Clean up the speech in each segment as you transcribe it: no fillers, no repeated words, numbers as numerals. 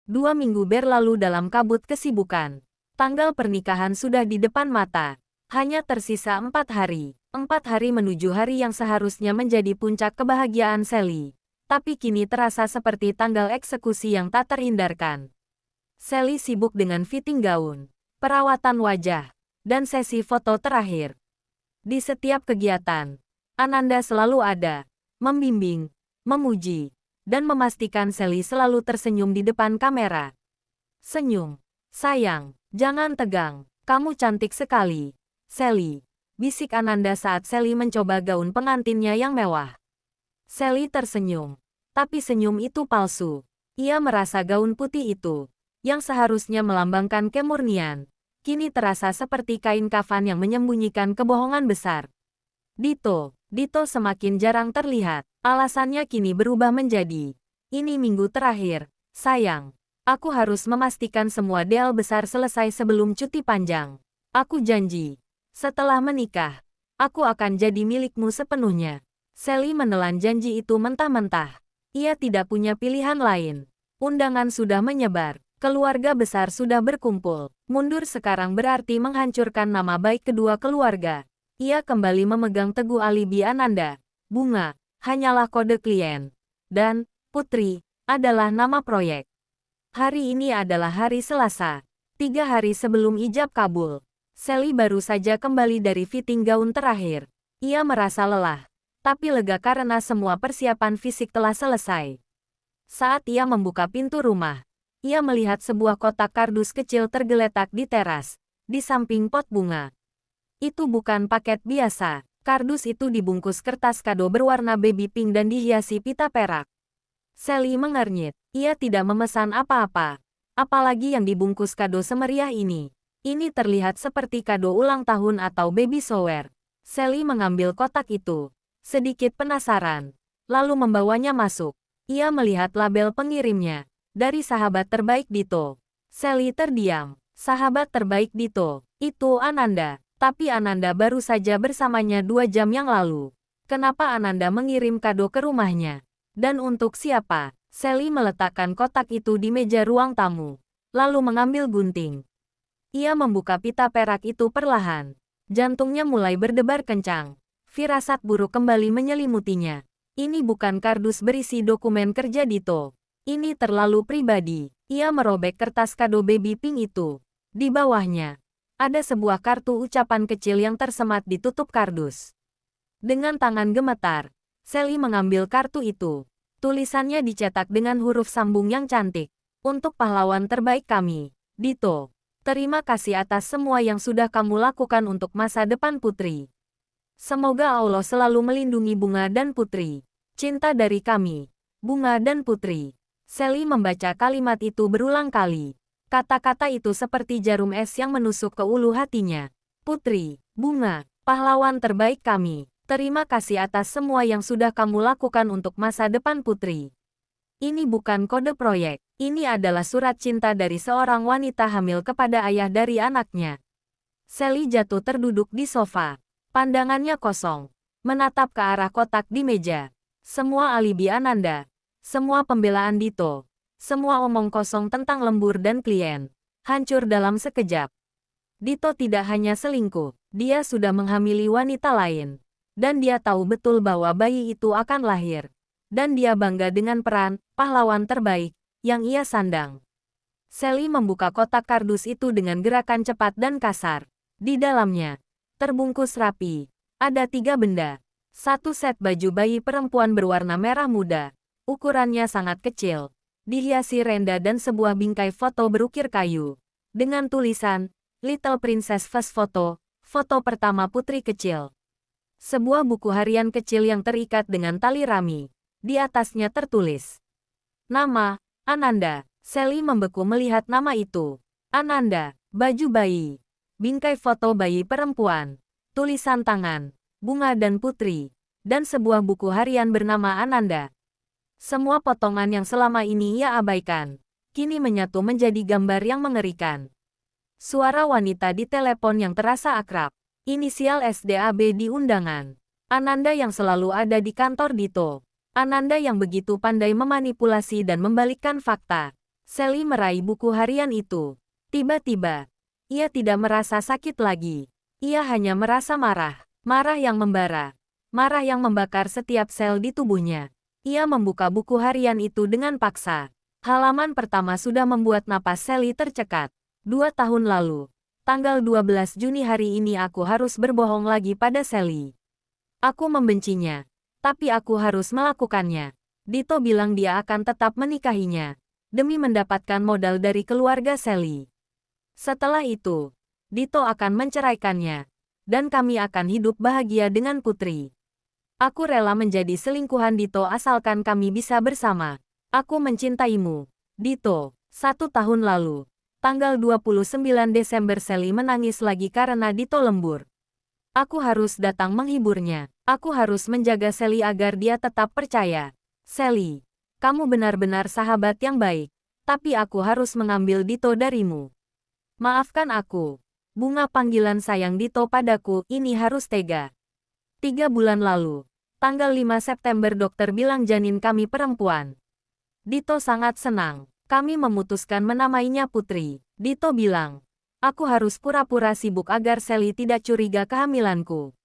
2 minggu berlalu dalam kabut kesibukan. Tanggal pernikahan sudah di depan mata. Hanya tersisa 4 hari. 4 hari menuju hari yang seharusnya menjadi puncak kebahagiaan Sally. Tapi kini terasa seperti tanggal eksekusi yang tak terhindarkan. Sally sibuk dengan fitting gaun, perawatan wajah, dan sesi foto terakhir. Di setiap kegiatan, Ananda selalu ada, membimbing, memuji, dan memastikan Sally selalu tersenyum di depan kamera. Senyum. Sayang, jangan tegang. Kamu cantik sekali, Sally. Bisik Ananda saat Sally mencoba gaun pengantinnya yang mewah. Sally tersenyum. Tapi senyum itu palsu. Ia merasa gaun putih itu, yang seharusnya melambangkan kemurnian, kini terasa seperti kain kafan yang menyembunyikan kebohongan besar. Dito semakin jarang terlihat. Alasannya kini berubah menjadi, ini minggu terakhir, sayang. Aku harus memastikan semua deal besar selesai sebelum cuti panjang. Aku janji, setelah menikah, aku akan jadi milikmu sepenuhnya. Sally menelan janji itu mentah-mentah. Ia tidak punya pilihan lain. Undangan sudah menyebar. Keluarga besar sudah berkumpul. Mundur sekarang berarti menghancurkan nama baik kedua keluarga. Ia kembali memegang teguh alibi Ananda. Bunga hanyalah kode klien. Dan Putri adalah nama proyek. Hari ini adalah hari Selasa. 3 hari sebelum ijab kabul. Sally baru saja kembali dari fitting gaun terakhir. Ia merasa lelah, tapi lega karena semua persiapan fisik telah selesai. Saat ia membuka pintu rumah, ia melihat sebuah kotak kardus kecil tergeletak di teras, di samping pot bunga. Itu bukan paket biasa. Kardus itu dibungkus kertas kado berwarna baby pink dan dihiasi pita perak. Sally mengernyit. Ia tidak memesan apa-apa. Apalagi yang dibungkus kado semeriah ini. Ini terlihat seperti kado ulang tahun atau baby shower. Sally mengambil kotak itu. Sedikit penasaran. Lalu membawanya masuk. Ia melihat label pengirimnya. Dari sahabat terbaik Dito. Sally terdiam. Sahabat terbaik Dito. Itu Ananda. Tapi Ananda baru saja bersamanya 2 jam yang lalu. Kenapa Ananda mengirim kado ke rumahnya? Dan untuk siapa? Sally meletakkan kotak itu di meja ruang tamu. Lalu mengambil gunting. Ia membuka pita perak itu perlahan. Jantungnya mulai berdebar kencang. Firasat buruk kembali menyelimutinya. Ini bukan kardus berisi dokumen kerja Dito. Ini terlalu pribadi. Ia merobek kertas kado baby pink itu. Di bawahnya ada sebuah kartu ucapan kecil yang tersemat di tutup kardus. Dengan tangan gemetar, Sally mengambil kartu itu. Tulisannya dicetak dengan huruf sambung yang cantik. Untuk pahlawan terbaik kami, Dito. Terima kasih atas semua yang sudah kamu lakukan untuk masa depan Putri. Semoga Allah selalu melindungi Bunga dan Putri. Cinta dari kami, Bunga dan Putri. Sally membaca kalimat itu berulang kali. Kata-kata itu seperti jarum es yang menusuk ke ulu hatinya. Putri, Bunga, pahlawan terbaik kami. Terima kasih atas semua yang sudah kamu lakukan untuk masa depan Putri. Ini bukan kode proyek. Ini adalah surat cinta dari seorang wanita hamil kepada ayah dari anaknya. Sally jatuh terduduk di sofa. Pandangannya kosong. Menatap ke arah kotak di meja. Semua alibi Ananda. Semua pembelaan Dito. Semua omong kosong tentang lembur dan klien. Hancur dalam sekejap. Dito tidak hanya selingkuh. Dia sudah menghamili wanita lain. Dan dia tahu betul bahwa bayi itu akan lahir. Dan dia bangga dengan peran pahlawan terbaik yang ia sandang. Sally membuka kotak kardus itu dengan gerakan cepat dan kasar. Di dalamnya, terbungkus rapi, ada 3 benda. 1 set baju bayi perempuan berwarna merah muda. Ukurannya sangat kecil. Dihiasi renda dan sebuah bingkai foto berukir kayu. Dengan tulisan, Little Princess First Photo, foto pertama putri kecil. Sebuah buku harian kecil yang terikat dengan tali rami. Di atasnya tertulis nama, Ananda. Sally membeku melihat nama itu. Ananda, baju bayi. Bingkai foto bayi perempuan. Tulisan tangan, Bunga dan Putri. Dan sebuah buku harian bernama Ananda. Semua potongan yang selama ini ia abaikan, kini menyatu menjadi gambar yang mengerikan. Suara wanita di telepon yang terasa akrab. Inisial SDAB di undangan. Ananda yang selalu ada di kantor Dito. Ananda yang begitu pandai memanipulasi dan membalikkan fakta. Sally meraih buku harian itu. Tiba-tiba, ia tidak merasa sakit lagi. Ia hanya merasa marah. Marah yang membara. Marah yang membakar setiap sel di tubuhnya. Ia membuka buku harian itu dengan paksa. Halaman pertama sudah membuat napas Sally tercekat. 2 tahun lalu. Tanggal 12 Juni hari ini aku harus berbohong lagi pada Sally. Aku membencinya. Tapi aku harus melakukannya. Dito bilang dia akan tetap menikahinya. Demi mendapatkan modal dari keluarga Sally. Setelah itu, Dito akan menceraikannya. Dan kami akan hidup bahagia dengan Putri. Aku rela menjadi selingkuhan Dito asalkan kami bisa bersama. Aku mencintaimu. Dito, 1 tahun lalu. Tanggal 29 Desember Sally menangis lagi karena Dito lembur. Aku harus datang menghiburnya. Aku harus menjaga Sally agar dia tetap percaya. Sally, kamu benar-benar sahabat yang baik. Tapi aku harus mengambil Dito darimu. Maafkan aku. Bunga panggilan sayang Dito padaku ini harus tega. 3 bulan lalu. Tanggal 5 September dokter bilang janin kami perempuan. Dito sangat senang. Kami memutuskan menamainya Putri. Dito bilang, aku harus pura-pura sibuk agar Sally tidak curiga kehamilanku.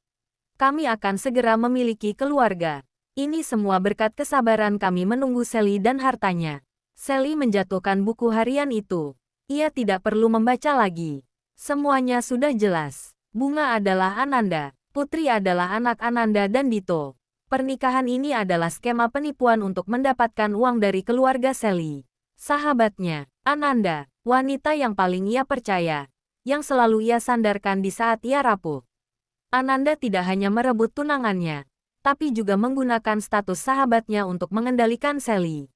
Kami akan segera memiliki keluarga. Ini semua berkat kesabaran kami menunggu Sally dan hartanya. Sally menjatuhkan buku harian itu. Ia tidak perlu membaca lagi. Semuanya sudah jelas. Bunga adalah Ananda. Putri adalah anak Ananda dan Dito. Pernikahan ini adalah skema penipuan untuk mendapatkan uang dari keluarga Sally. Sahabatnya, Ananda, wanita yang paling ia percaya, yang selalu ia sandarkan di saat ia rapuh. Ananda tidak hanya merebut tunangannya, tapi juga menggunakan status sahabatnya untuk mengendalikan Sally.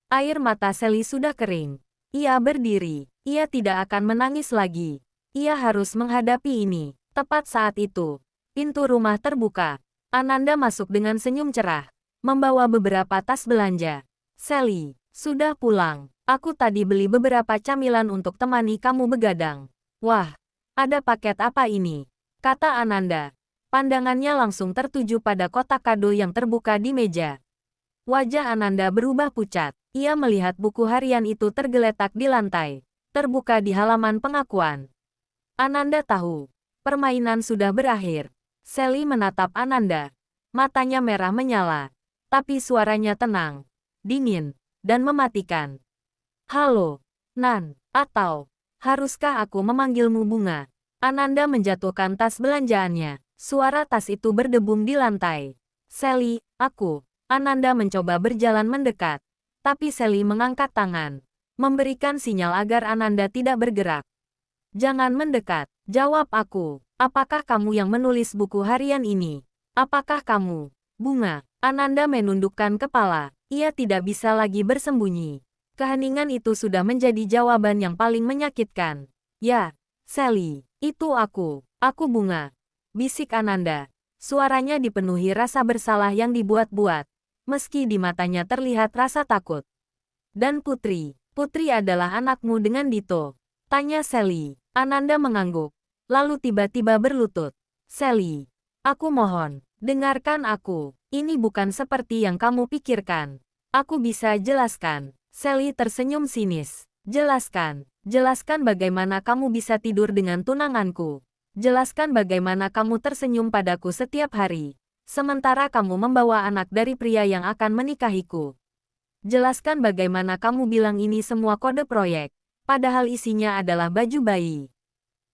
Air mata Sally sudah kering. Ia berdiri. Ia tidak akan menangis lagi. Ia harus menghadapi ini. Tepat saat itu, pintu rumah terbuka. Ananda masuk dengan senyum cerah, membawa beberapa tas belanja. Sally, sudah pulang. Aku tadi beli beberapa camilan untuk temani kamu begadang. Wah, ada paket apa ini? Kata Ananda. Pandangannya langsung tertuju pada kotak kado yang terbuka di meja. Wajah Ananda berubah pucat. Ia melihat buku harian itu tergeletak di lantai, terbuka di halaman pengakuan. Ananda tahu, permainan sudah berakhir. Sally menatap Ananda. Matanya merah menyala, tapi suaranya tenang, dingin, dan mematikan. Halo, Nan, atau haruskah aku memanggilmu Bunga? Ananda menjatuhkan tas belanjaannya. Suara tas itu berdebum di lantai. Sally, aku. Ananda mencoba berjalan mendekat, tapi Sally mengangkat tangan, memberikan sinyal agar Ananda tidak bergerak. Jangan mendekat, jawab aku. Apakah kamu yang menulis buku harian ini? Apakah kamu, Bunga? Ananda menundukkan kepala. Ia tidak bisa lagi bersembunyi. Keheningan itu sudah menjadi jawaban yang paling menyakitkan. Ya, Sally, itu aku. Aku Bunga. Bisik Ananda. Suaranya dipenuhi rasa bersalah yang dibuat-buat, meski di matanya terlihat rasa takut. Dan Putri adalah anakmu dengan Dito? Tanya Sally. Ananda mengangguk, lalu tiba-tiba berlutut. Sally, aku mohon, dengarkan aku. Ini bukan seperti yang kamu pikirkan. Aku bisa jelaskan. Sally tersenyum sinis. Jelaskan. Jelaskan bagaimana kamu bisa tidur dengan tunanganku. Jelaskan bagaimana kamu tersenyum padaku setiap hari, sementara kamu membawa anak dari pria yang akan menikahiku. Jelaskan bagaimana kamu bilang ini semua kode proyek, padahal isinya adalah baju bayi.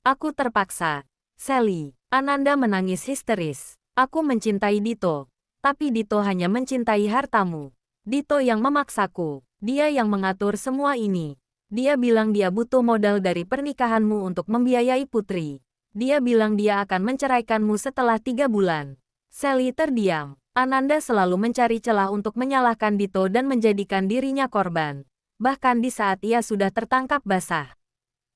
Aku terpaksa. Sally, Ananda menangis histeris. Aku mencintai Dito, tapi Dito hanya mencintai hartamu. Dito yang memaksaku. Dia yang mengatur semua ini. Dia bilang dia butuh modal dari pernikahanmu untuk membiayai Putri. Dia bilang dia akan menceraikanmu setelah 3 bulan. Sally terdiam. Ananda selalu mencari celah untuk menyalahkan Dito dan menjadikan dirinya korban. Bahkan di saat ia sudah tertangkap basah.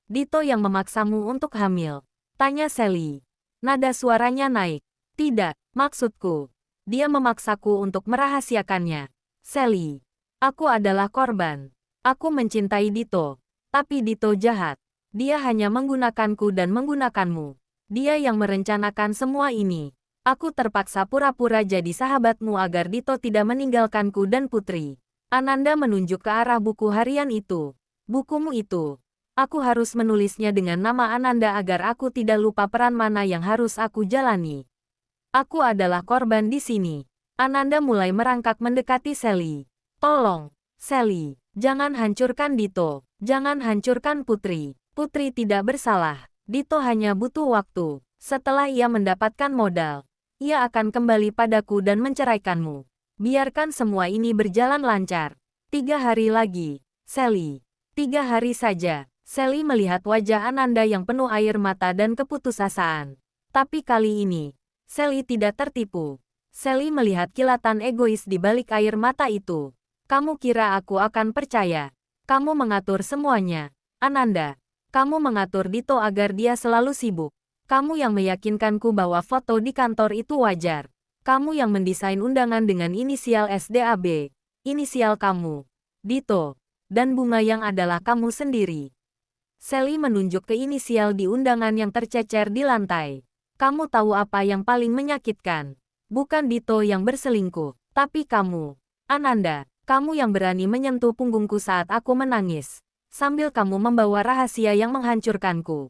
Dito yang memaksamu untuk hamil? Tanya Sally. Nada suaranya naik. Tidak, maksudku. Dia memaksaku untuk merahasiakannya. Sally, aku adalah korban. Aku mencintai Dito. Tapi Dito jahat. Dia hanya menggunakanku dan menggunakanmu. Dia yang merencanakan semua ini. Aku terpaksa pura-pura jadi sahabatmu agar Dito tidak meninggalkanku dan Putri. Ananda menunjuk ke arah buku harian itu. Bukumu itu. Aku harus menulisnya dengan nama Ananda agar aku tidak lupa peran mana yang harus aku jalani. Aku adalah korban di sini. Ananda mulai merangkak mendekati Sally. Tolong, Sally, jangan hancurkan Dito. Jangan hancurkan Putri. Putri tidak bersalah. Dito hanya butuh waktu. Setelah ia mendapatkan modal, ia akan kembali padaku dan menceraikanmu. Biarkan semua ini berjalan lancar. 3 hari lagi, Sally. 3 hari saja. Sally melihat wajah Ananda yang penuh air mata dan keputusasaan. Tapi kali ini, Sally tidak tertipu. Sally melihat kilatan egois di balik air mata itu. Kamu kira aku akan percaya? Kamu mengatur semuanya. Ananda, kamu mengatur Dito agar dia selalu sibuk. Kamu yang meyakinkanku bahwa foto di kantor itu wajar. Kamu yang mendesain undangan dengan inisial SDAB. Inisial kamu, Dito, dan bunga yang adalah kamu sendiri. Sally menunjuk ke inisial di undangan yang tercecer di lantai. Kamu tahu apa yang paling menyakitkan? Bukan Dito yang berselingkuh, tapi kamu. Ananda, kamu yang berani menyentuh punggungku saat aku menangis. Sambil kamu membawa rahasia yang menghancurkanku.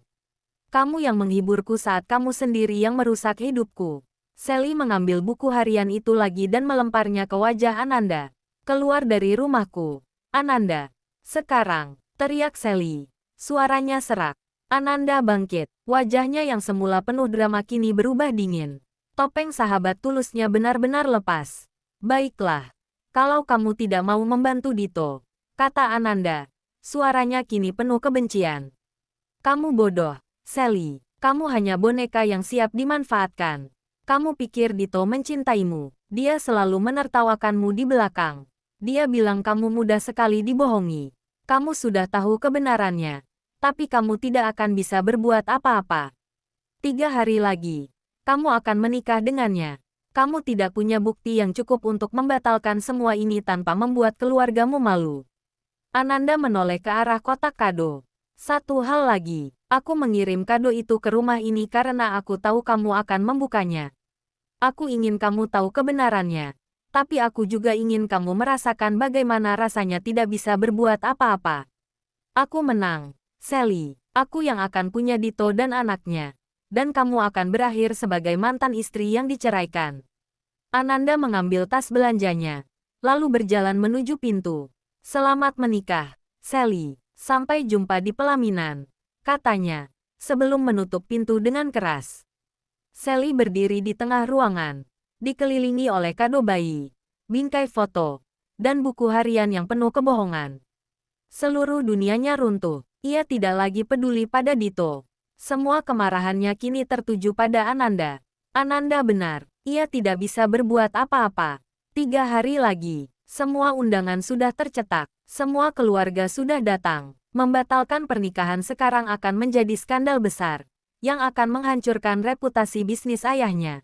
Kamu yang menghiburku saat kamu sendiri yang merusak hidupku. Sally mengambil buku harian itu lagi dan melemparnya ke wajah Ananda. Keluar dari rumahku. Ananda. Sekarang, teriak Sally. Suaranya serak. Ananda bangkit. Wajahnya yang semula penuh drama kini berubah dingin. Topeng sahabat tulusnya benar-benar lepas. Baiklah. Kalau kamu tidak mau membantu Dito, kata Ananda. Suaranya kini penuh kebencian. Kamu bodoh, Sally. Kamu hanya boneka yang siap dimanfaatkan. Kamu pikir Dito mencintaimu. Dia selalu menertawakanmu di belakang. Dia bilang kamu mudah sekali dibohongi. Kamu sudah tahu kebenarannya. Tapi kamu tidak akan bisa berbuat apa-apa. 3 hari lagi, kamu akan menikah dengannya. Kamu tidak punya bukti yang cukup untuk membatalkan semua ini tanpa membuat keluargamu malu. Ananda menoleh ke arah kotak kado. Satu hal lagi, aku mengirim kado itu ke rumah ini karena aku tahu kamu akan membukanya. Aku ingin kamu tahu kebenarannya. Tapi aku juga ingin kamu merasakan bagaimana rasanya tidak bisa berbuat apa-apa. Aku menang. Sally, aku yang akan punya Dito dan anaknya. Dan kamu akan berakhir sebagai mantan istri yang diceraikan. Ananda mengambil tas belanjanya, lalu berjalan menuju pintu. Selamat menikah, Sally. Sampai jumpa di pelaminan, katanya, sebelum menutup pintu dengan keras. Sally berdiri di tengah ruangan, dikelilingi oleh kado bayi, bingkai foto, dan buku harian yang penuh kebohongan. Seluruh dunianya runtuh. Ia tidak lagi peduli pada Dito. Semua kemarahannya kini tertuju pada Ananda. Ananda benar, ia tidak bisa berbuat apa-apa. 3 hari lagi, semua undangan sudah tercetak. Semua keluarga sudah datang. Membatalkan pernikahan sekarang akan menjadi skandal besar, yang akan menghancurkan reputasi bisnis ayahnya.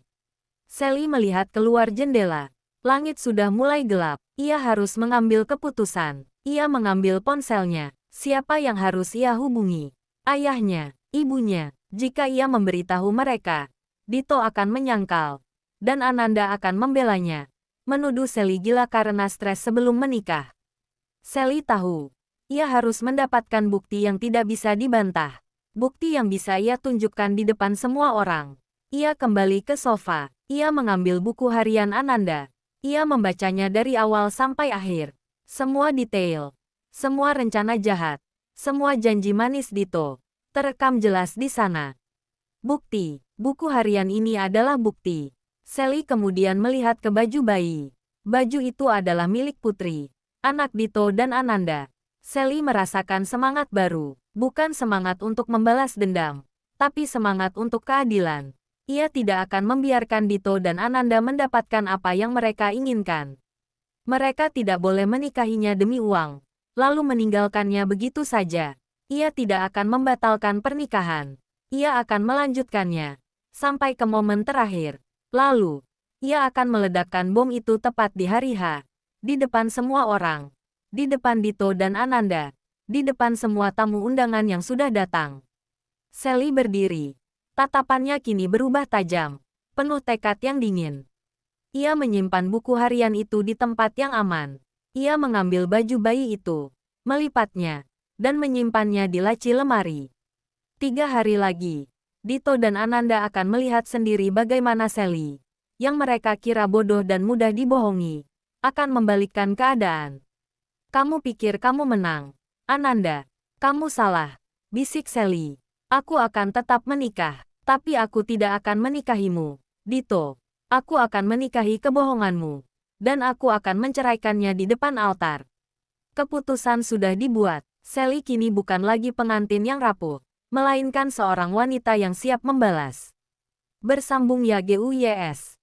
Sally melihat keluar jendela. Langit sudah mulai gelap. Ia harus mengambil keputusan. Ia mengambil ponselnya. Siapa yang harus ia hubungi? Ayahnya, ibunya. Jika ia memberitahu mereka, Dito akan menyangkal. Dan Ananda akan membelanya. Menuduh Sally gila karena stres sebelum menikah. Sally tahu. Ia harus mendapatkan bukti yang tidak bisa dibantah. Bukti yang bisa ia tunjukkan di depan semua orang. Ia kembali ke sofa. Ia mengambil buku harian Ananda. Ia membacanya dari awal sampai akhir. Semua detail. Semua rencana jahat, semua janji manis Dito, terekam jelas di sana. Bukti, buku harian ini adalah bukti. Sally kemudian melihat ke baju bayi. Baju itu adalah milik Putri, anak Dito dan Ananda. Sally merasakan semangat baru, bukan semangat untuk membalas dendam, tapi semangat untuk keadilan. Ia tidak akan membiarkan Dito dan Ananda mendapatkan apa yang mereka inginkan. Mereka tidak boleh menikahinya demi uang, lalu meninggalkannya begitu saja. Ia tidak akan membatalkan pernikahan. Ia akan melanjutkannya sampai ke momen terakhir. Lalu, ia akan meledakkan bom itu tepat di hari H. Di depan semua orang. Di depan Dito dan Ananda. Di depan semua tamu undangan yang sudah datang. Sally berdiri. Tatapannya kini berubah tajam. Penuh tekad yang dingin. Ia menyimpan buku harian itu di tempat yang aman. Ia mengambil baju bayi itu, melipatnya, dan menyimpannya di laci lemari. 3 hari lagi, Dito dan Ananda akan melihat sendiri bagaimana Sally, yang mereka kira bodoh dan mudah dibohongi, akan membalikkan keadaan. Kamu pikir kamu menang, Ananda? Kamu salah, bisik Sally. Aku akan tetap menikah, tapi aku tidak akan menikahimu, Dito. Aku akan menikahi kebohonganmu, dan aku akan menceraikannya di depan altar. Keputusan sudah dibuat. Sally kini bukan lagi pengantin yang rapuh, melainkan seorang wanita yang siap membalas. Bersambung YGUYS.